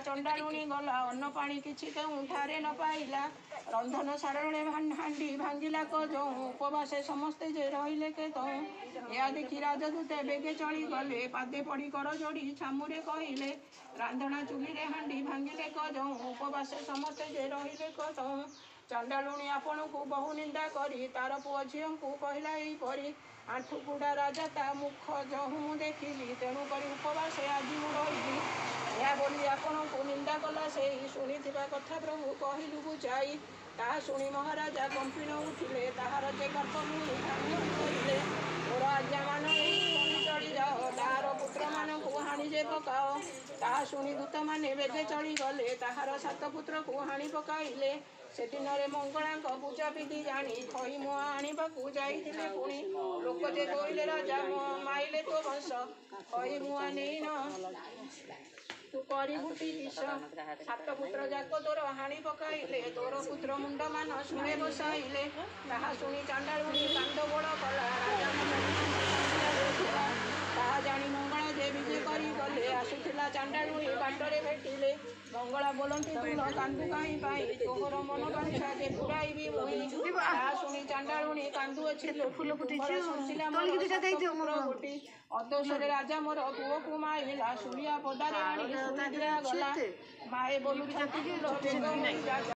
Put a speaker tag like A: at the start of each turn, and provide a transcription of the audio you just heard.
A: ଚଣ୍ଡାଳୁଣୀ ଗଲା ଅନ୍ନ ପାଣି କିଛି କେଉଁଠାରେ ନ ପାଇଲା। ରନ୍ଧନ ସାରଣେ ହାଣ୍ଡି ଭାଙ୍ଗିଲା ଯୋଉଁ ଉପବାସେ ସମସ୍ତେ ଯେ ରହିଲେ କେତୋଁ। ଏହା ଦେଖି ରାଜଦୂତେ ବେଗେ ଚଳିଗଲେ ପାଦେ ପଡ଼ି କର ଯୋଡ଼ି ଛାମୁରେ କହିଲେ। ରାନ୍ଧଣା ଚୁଲିରେ ହାଣ୍ଡି ଭାଙ୍ଗିଲେ ଯୋଉଁ ଉପବାସେ ସମସ୍ତେ ଯେ ରହିଲେ କେତୋଁ। ଚଣ୍ଡାଳୁଣୀ ଆପଣଙ୍କୁ ବହୁ ନିନ୍ଦା କରି ତାର ପୁଅ ଝିଅଙ୍କୁ କହିଲା ଏଇପରି। ଆଣ୍ଠୁ କୁଡ଼ା ରାଜା ତା ମୁଖ ଯହୁଁ ମୁଁ ଦେଖିଲି ତେଣୁ କରି ଉପବାସେ ଆଜି ମୁଁ ରହିଲି। ଏହା ବୋଲି ଆପଣଙ୍କୁ ନିନ୍ଦା କଲା ସେଇ ଶୁଣିଥିବା କଥା ପ୍ରଭୁ କହିଲୁ ବୁଝାଇ। ତାହା ଶୁଣି ମହାରାଜା କମ୍ପିଣ ଉଠିଲେ ତାହାର ଯେ ଗର୍ବ ମୁଣି କାନ୍ଦି କହିଲେ। ମୋର ଆଜ୍ଞାମାନ ଏଇ ଶୁଣି ଚଳି ଯାଅ ତାହାର ପୁତ୍ରମାନଙ୍କୁ ହାଣି ଯେ ପକାଅ। ତାହା ଶୁଣି ଦୂତମାନେ ବେଗେ ଚଳିଗଲେ ତାହାର 7 ପୁତ୍ରକୁ ହାଣି ପକାଇଲେ। ସେଦିନରେ ମଙ୍ଗଳାଙ୍କ ପୂଜା ବିଧି ଜାଣି ଖଇ ମୁଆଁ ଆଣିବାକୁ ଯାଇଥିଲେ ପୁଣି। ଲୋକ ଯେ କହିଲେ ରାଜା ମାଇଲେ ତୋ ବଂଶ ଖଇ ମୁଆଁ ନେଇନ ତୁ କରିବୁଟି କିସ। 7 ପୁତ୍ର ଯାକ ତୋର ହାଣି ପକାଇଲେ ତୋର ପୁତ୍ର ମୁଣ୍ଡମାନ ଶୁଣେ ବସାଇଲେ। ତାହା ଶୁଣି ଚଣ୍ଡାଳୁଣୀ କାନ୍ଦ ବୋଳ କଲା ରାଜା ମନ ତାହା ଜାଣି ମଙ୍ଗଳା ଯେ ବିଜେ କରି ଗଲେ। ଆସୁଥିଲା ଚଣ୍ଡାଳୁଣୀ ବାଟରେ ଭେଟିଲେ। ମଙ୍ଗଳା ବୋଲନ୍ତି ତୁଲ କାନ୍ଦୁ କାହିଁ ପାଇଁ ତୋହର ମନ ବାଞ୍ଛା ଯେ ପୁରାଇବି ମୁଇଁ। ତାହା ଶୁଣି ଚଣ୍ଡାଳୁଣୀ କାନ୍ଦୁଅଛି ଅଦୋଷରେ ରାଜା ମୋର ପୁଅକୁ ମାଇଲା। ଶୁଳିଆ ପଦାରେ ଆଣି ଶୁଣି ଦିଆଗଲା। ମାଏ ବୋଲୁଛନ୍ତି